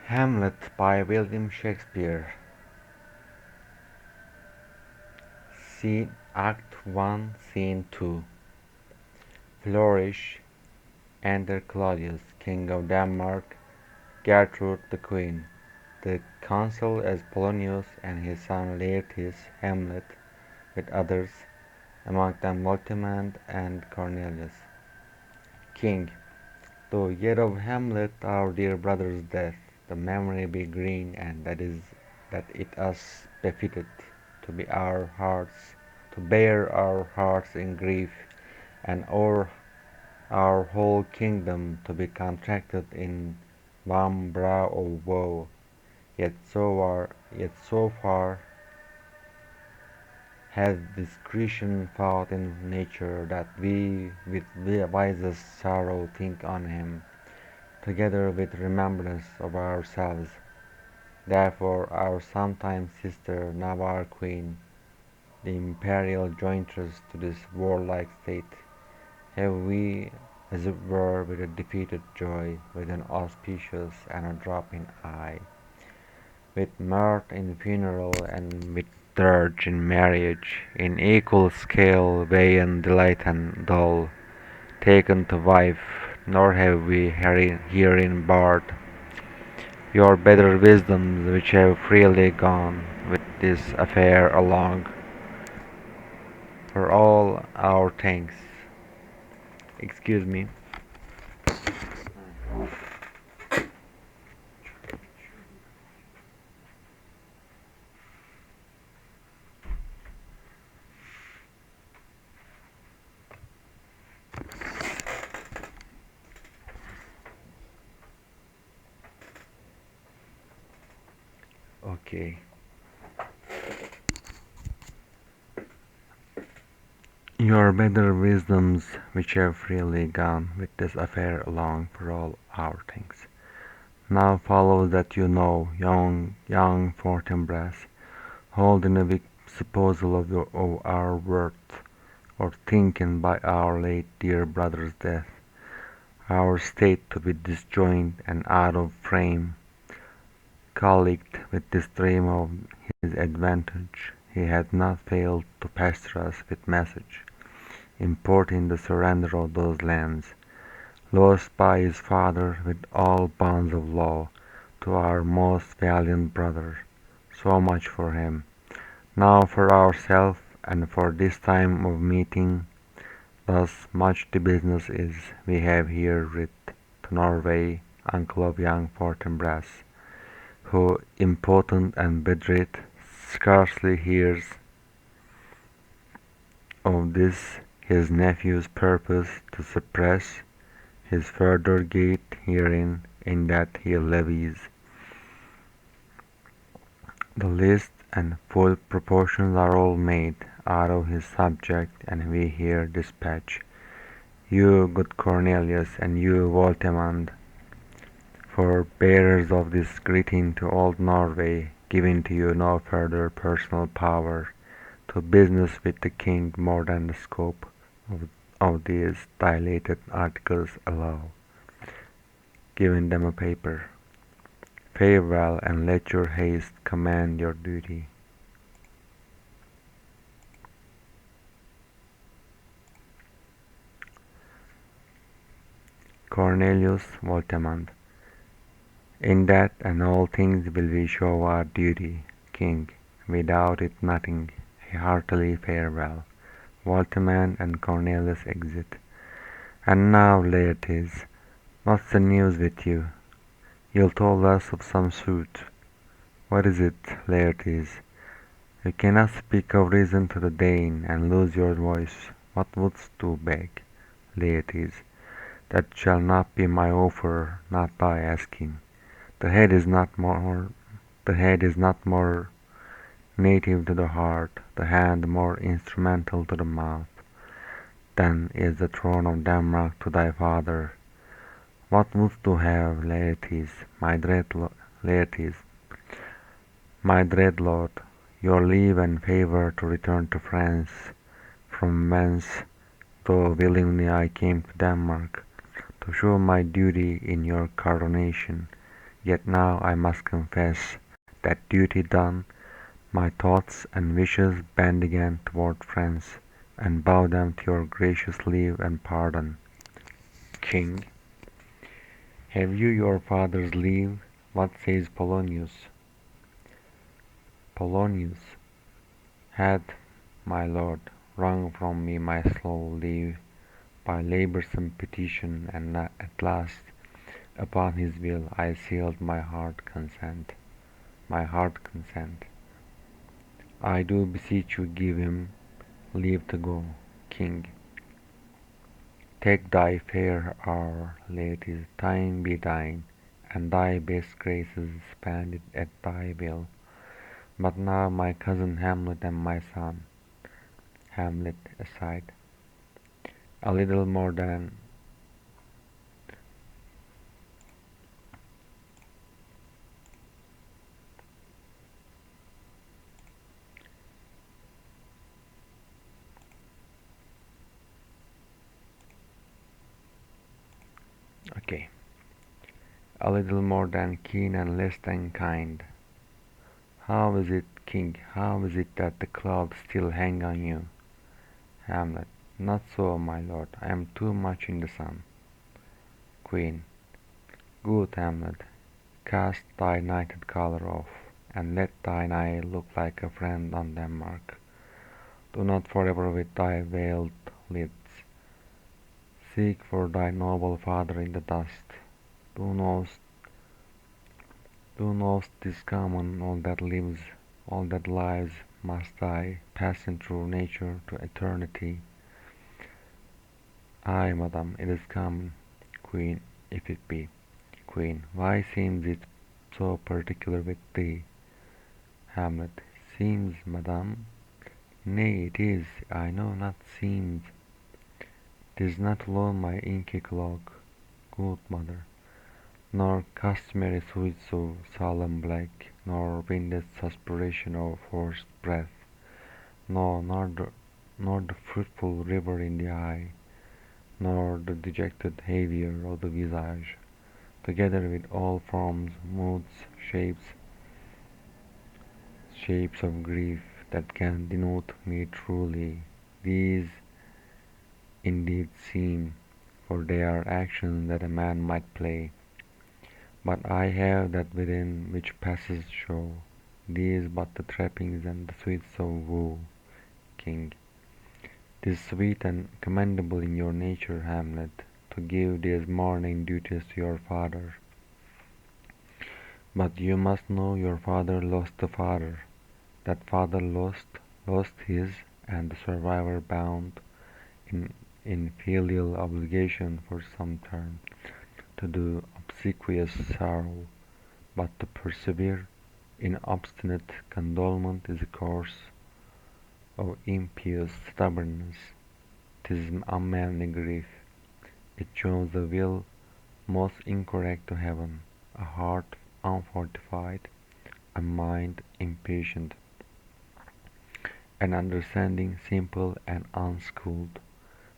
Hamlet by William Shakespeare. Scene Act 1, Scene 2. Flourish. Enter Claudius, King of Denmark, Gertrude the Queen, the consul as Polonius and his son Laertes, Hamlet, with others, among them Voltimand and Cornelius. King. The year of Hamlet, our dear brother's death, the memory be green, and that it us befitted to be our hearts, to bear our hearts in grief, and o'er our whole kingdom to be contracted in one brow of woe. Yet so far has discretion fought in nature that we with wisest sorrow think on him, together with remembrance of ourselves. Therefore our sometime sister, now our queen, the imperial jointress to this warlike state, have we, as it were, with a defeated joy, with an auspicious and a dropping eye, with mirth in funeral and with dirge in marriage, in equal scale weigh and delight and dole, taken to wife, nor have we herein barred your better wisdoms which have freely gone with this affair along, for all our thanks. Excuse me. Okay. Your better wisdoms which have freely gone with this affair along for all our things. Now follows that you know, young Fortinbras, hold in a weak supposal of our worth, or thinking by our late dear brother's death, our state to be disjoined and out of frame, colleagued with this dream of his advantage, he had not failed to pester us with message, importing the surrender of those lands, lost by his father with all bonds of law, to our most valiant brother. So much for him. Now for ourselves, and for this time of meeting, thus much the business is we have here writ to Norway, uncle of young Fortinbras, who, impotent and bedrid, scarcely hears of this his nephew's purpose to suppress his further gait herein, in that he levies the list, and full proportions are all made out of his subject, and we here dispatch you, good Cornelius, and you, Voltimand, for bearers of this greeting to old Norway, giving to you no further personal power to business with the king more than the scope of these dilated articles allow, giving them a paper. Farewell, and let your haste command your duty. Cornelius Voltimand. In that and all things will we show our duty, king, without it nothing. A heartily farewell. Voltimand and Cornelius exit. And now, Laertes, what's the news with you? You told us of some suit. What is it, Laertes? You cannot speak of reason to the Dane, and lose your voice. What wouldst do beg, Laertes? That shall not be my offer, not thy asking. The head is not more native to the heart, the hand more instrumental to the mouth, than is the throne of Denmark to thy father. What wouldst thou have, Laertes, my dread lord? Your leave and favour to return to France, from whence, though willingly I came to Denmark, to show my duty in your coronation, Yet now I must confess that duty done, my thoughts and wishes bend again toward France, and bow them to your gracious leave and pardon. King, have you your father's leave? What says Polonius? Polonius, had my lord wrung from me my slow leave by laboursome petition, and at last upon his will I sealed my heart consent. My heart consent. I do beseech you give him leave to go, King. Take thy fair hour, let his time be thine, and thy best graces spend it at thy will. But now my cousin Hamlet and my son, Hamlet aside, a little more than okay, a little more than keen and less than kind. How is it, King, how is it that the clouds still hang on you? Hamlet. Not so, my lord, I am too much in the sun. Queen. Good Hamlet, cast thy nighted colour off, and let thine eye look like a friend on Denmark. Do not forever with thy veiled lids seek for thy noble father in the dust. Thou know'st, thou know'st 'tis common, all that lives must die, passing through nature to eternity. Ay, madam, it is common, Queen, if it be. Queen, why seems it so particular with thee? Hamlet, seems, madam? Nay, it is, I know not seems. 'Tis not alone my inky cloak, good mother, nor customary suits of solemn black, nor winded suspiration of forced breath, nor the fruitful river in the eye, nor the dejected behaviour of the visage, together with all forms, moods, shapes of grief that can denote me truly. These indeed seem, for they are actions that a man might play, but I have that within which passes show. These but the trappings and the sweets of woe, King. 'Tis sweet and commendable in your nature, Hamlet, to give these mourning duties to your father. But you must know your father lost a father. That father lost his, and the survivor bound in filial obligation for some term to do obsequious sorrow, but to persevere in obstinate condolement is a course of impious stubbornness. 'Tis unmanly grief. It shows a will most incorrect to heaven, a heart unfortified, a mind impatient, an understanding simple and unschooled.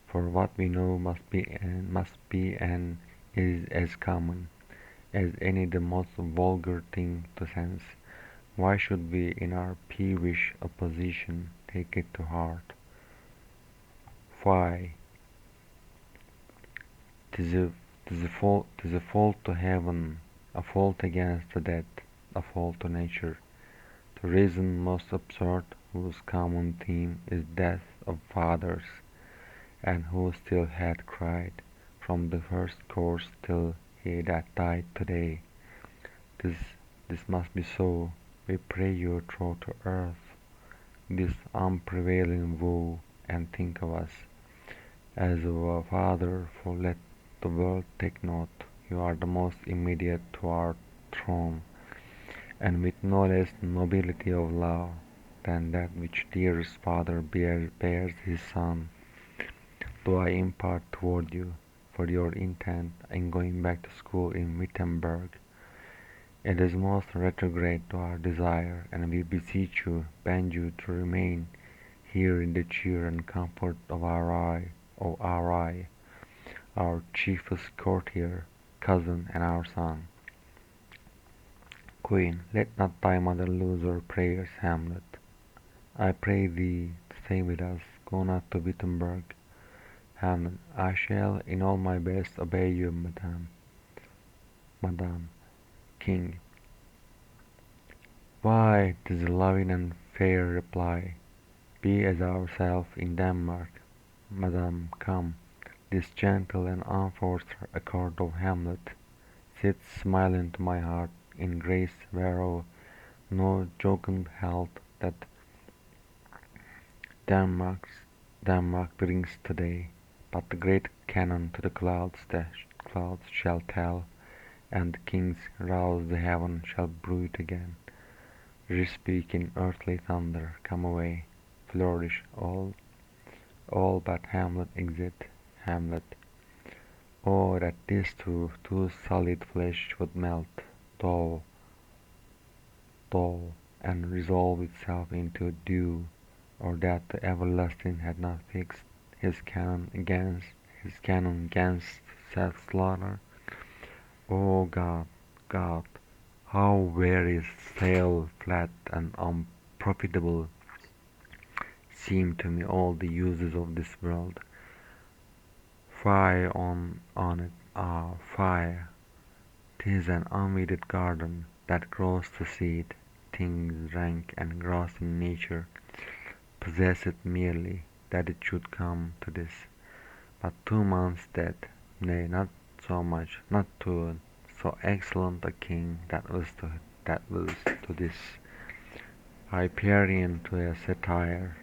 For what we know must be and is as common as any the most vulgar thing to sense. Why should we in our peevish opposition take it to heart? Why, 'tis a fault to heaven, a fault against the dead, a fault to nature, to reason most absurd, whose common theme is death of fathers, and who still hath cried from the first course till he that died today. This this must be so. We pray you throw to earth this unprevailing woe, and think of us as of a father, for let the world take note, you are the most immediate to our throne, and with no less nobility of love than that which dearest father bears his son, do I impart toward you, for your intent in going back to school in Wittenberg. It is most retrograde to our desire, and we beseech you, bend you to remain here in the cheer and comfort of our eye, our chiefest courtier, cousin, and our son. Queen, let not thy mother lose her prayers, Hamlet. I pray thee to stay with us, go not to Wittenberg. Hamlet, I shall in all my best obey you, madam. King, why, 'tis a loving and fair reply. Be as ourselves in Denmark. Madam, come. This gentle and unforced accord of Hamlet sits smiling to my heart in grace whereof no jocund held that Denmark brings today, but the great cannon to the clouds shall tell, and the kings rouse the heaven shall brew it again. Re-speak in earthly thunder, come away, flourish all but Hamlet exit, Hamlet. Oh, that this too solid flesh would melt, thaw, and resolve itself into dew, or that the everlasting had not fixed his cannon against self-slaughter. O God, God, how very stale, flat, and unprofitable seem to me all the uses of this world. Fie on it, ah, fie! 'Tis an unweeded garden, that grows to seed. Things rank and gross in nature possess it merely, that it should come to this. But 2 months dead, nay, not so much, not to so excellent a king that was to this Hyperion to a satyr,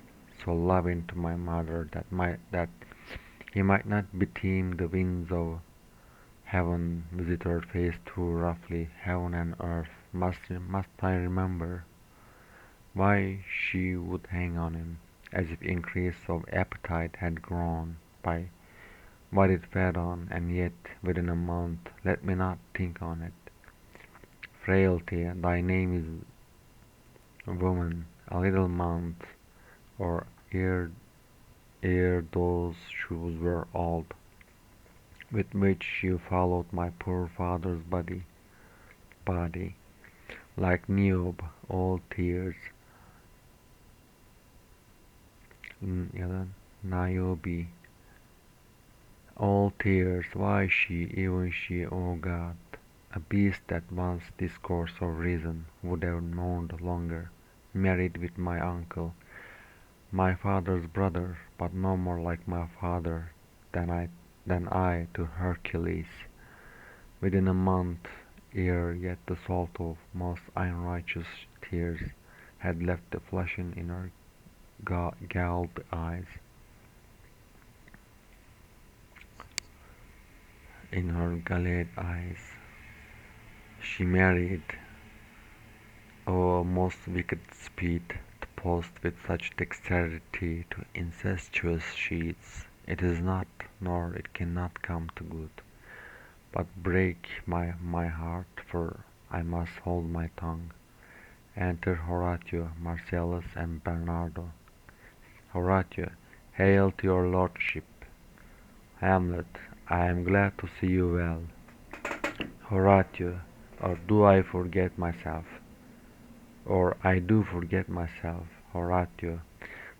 so loving to my mother that he might not beteem the winds of heaven visit her face too roughly. Heaven and earth must I remember why she would hang on him, as if increase of appetite had grown by what it fed on, and yet within a month let me not think on it. Frailty, thy name is woman, a little month, or ere those shoes were old, with which you followed my poor father's body, like Niobe, all tears, Niobe, all tears, why she, even she, O God, a beast that once discourse of reason, would have mourned longer, married with my uncle, my father's brother, but no more like my father than I to Hercules, within a month, ere yet the salt of most unrighteous tears had left the flushing in her galled eyes. In her galled eyes, she married. O most wicked speed, to post with such dexterity to incestuous sheets! It is not, nor it cannot come to good, but break my heart, for I must hold my tongue. Enter Horatio, Marcellus, and Bernardo. Horatio, hail to your lordship. Hamlet, I am glad to see you well. Horatio, or do I forget myself? Or I do forget myself, Horatio.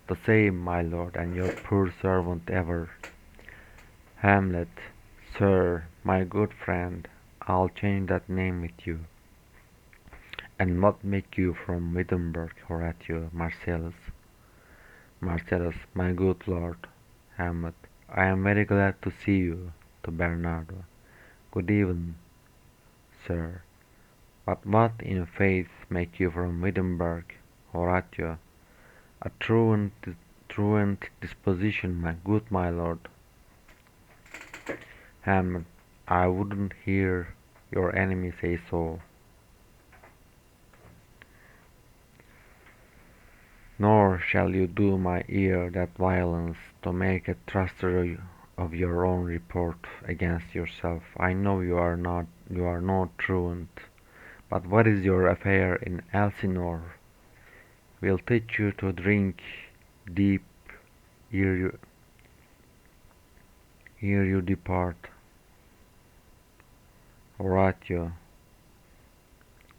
The same, my lord, and your poor servant ever. Hamlet, sir, my good friend, I'll change that name with you. And what make you from Wittenberg, Horatio? Marcellus. Marcellus, my good lord. Hamlet, I am very glad to see you. To Bernardo, good even, sir. But what in faith make you from Wittenberg, Horatio? A truant disposition, my good my lord. Hamlet, I wouldn't hear your enemy say so. Nor shall you do my ear that violence, to make a truster of your own report against yourself. I know you are no truant. But what is your affair in Elsinore? We'll teach you to drink deep ere you depart. Horatio,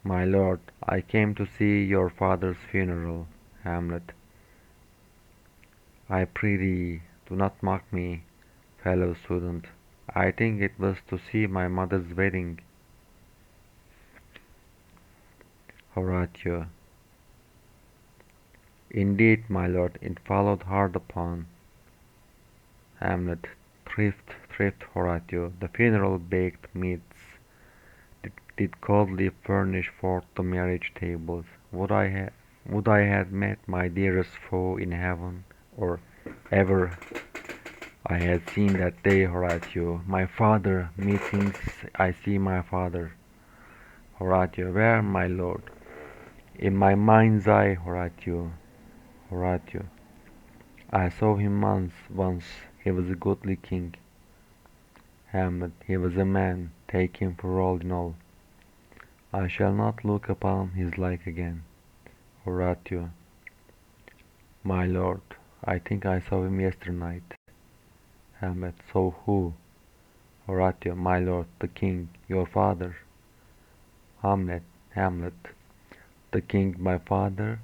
My lord, I came to see your father's funeral. Hamlet. I prithee, do not mock me, fellow student. I think it was to see my mother's wedding. Horatio. Indeed, my lord, it followed hard upon. Hamlet. Thrift, Horatio. The funeral baked meats did coldly furnish forth the marriage tables. Would I had met my dearest foe in heaven, or ever I had seen that day, Horatio. My father, methinks I see my father. Horatio, where, my lord? In my mind's eye, Horatio. Horatio, I saw him once. He was a goodly king. Hamlet, he was a man. Take him for all in all. I shall not look upon his like again. Horatio, my lord, I think I saw him yesternight. Hamlet, saw who? Horatio, my lord, the king, your father. Hamlet, the king, my father.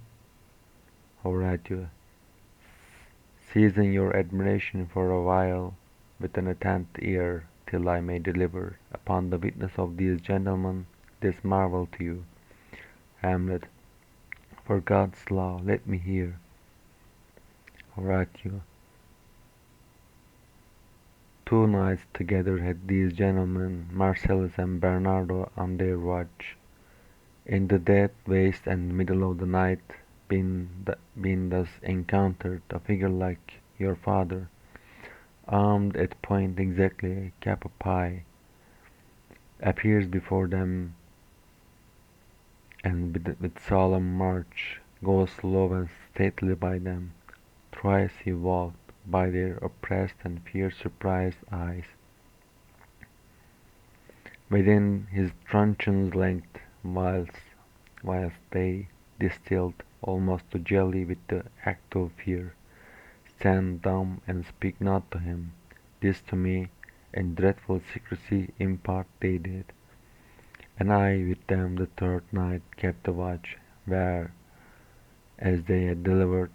Horatio, season your admiration for a while with an attent ear, till I may deliver, upon the witness of these gentlemen, this marvel to you. Hamlet, for God's law, let me hear. Horatio, 2 nights together had these gentlemen, Marcellus and Bernardo, on their watch, in the dead waste and middle of the night, been thus encountered a figure like your father, armed at point exactly cap a pie, appears before them, and with solemn march goes slow and stately by them. Thrice he walked by their oppressed and fear-surprised eyes. Within his truncheon's length, whilst they, distilled almost to jelly with the act of fear, stand dumb and speak not to him. This to me, in dreadful secrecy impart they did. And I with them the third night kept the watch, where, as they had delivered,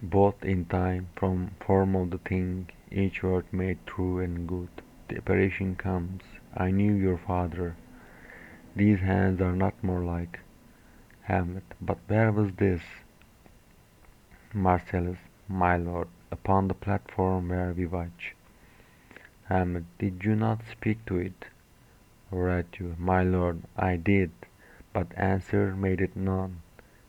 both in time, from form of the thing, each word made true and good. The apparition comes. I knew your father. These hands are not more like. Hamlet. But where was this? Marcellus. My lord, upon the platform where we watch. Hamlet. Did you not speak to it? Horatio. My lord, I did, but answer made it none.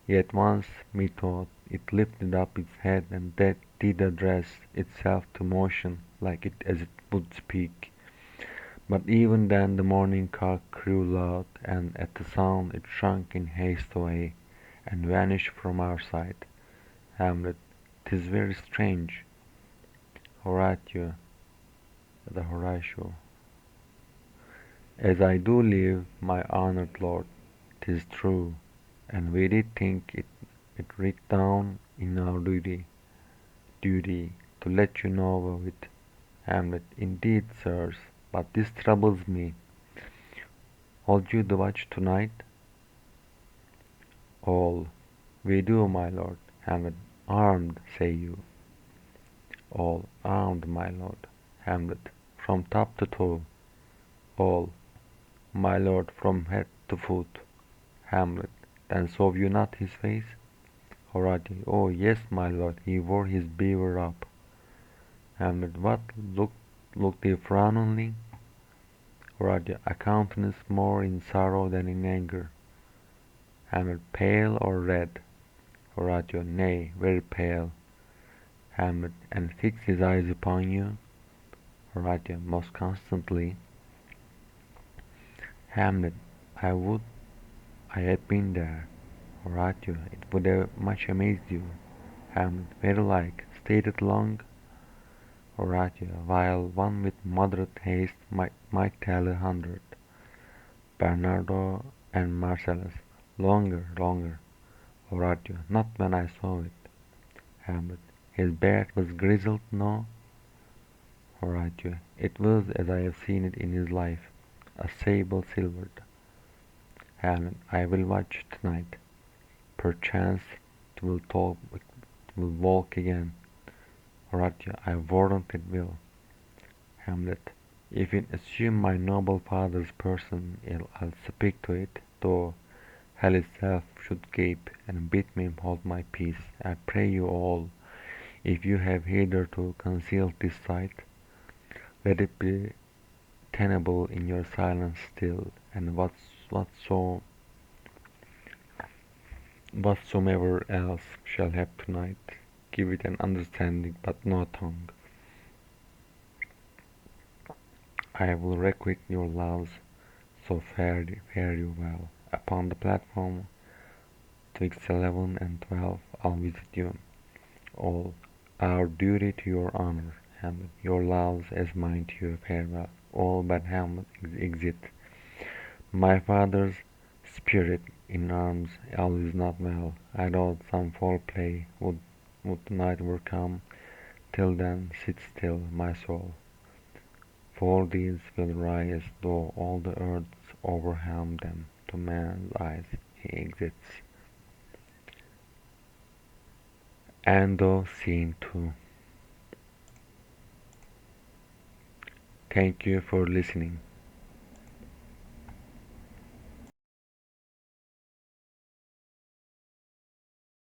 Yet once, methought, it lifted up its head and that did address itself to motion like it as it would speak. But even then the morning cock crew loud, and at the sound it shrunk in haste away, and vanished from our sight. Hamlet. 'Tis very strange. Horatio. The Horatio. As I do live, my honored lord, 'tis true, and we did think it writ down in our duty to let you know of it. Hamlet. Indeed, sirs, but this troubles me. Hold you the watch tonight? All. We do, my lord. Hamlet. Armed, say you? All. Armed, my lord. Hamlet. From top to toe? All. My lord, from head to foot. Hamlet. Then saw you not his face? Horatio. Oh, yes, my lord, he wore his beaver up. Hamlet. What, looked he frowningly? Horatio. A countenance more in sorrow than in anger. Hamlet. Pale or red? Horatio. Nay, very pale. Hamlet. And fixed his eyes upon you? Horatio. Most constantly. Hamlet. I would I had been there. Horatio. It would have much amazed you. Hamlet. Very like. Stayed it long? Horatio. While one with moderate haste might tell 100. Bernardo and Marcellus. Longer. Horatio. Not when I saw it. Hamlet. His beard was grizzled, no? Horatio. It was as I have seen it in his life, a sable silvered. Hamlet, I will watch tonight. Perchance it will talk, it will walk again. Horatio, I warrant it will. Hamlet, if it assume my noble father's person, I'll speak to it, though hell itself should gape and bid me hold my peace. I pray you all, if you have hitherto concealed this sight, let it be tenable in your silence still, and whatsoever else shall have tonight, give it an understanding but no tongue. I will requite your loves, so fare you well. Upon the platform, twixt 11 and 12, I'll visit you. All our duty to your honor, Hamlet. Your loves as mine to you, farewell. All but Hamlet exit. My father's spirit in arms, all is not well. I thought some foul play would tonight overcome. Till then, sit still, my soul. For these will rise, though all the earths overwhelm them. To man's eyes he exits. End of scene 2. Thank you for listening.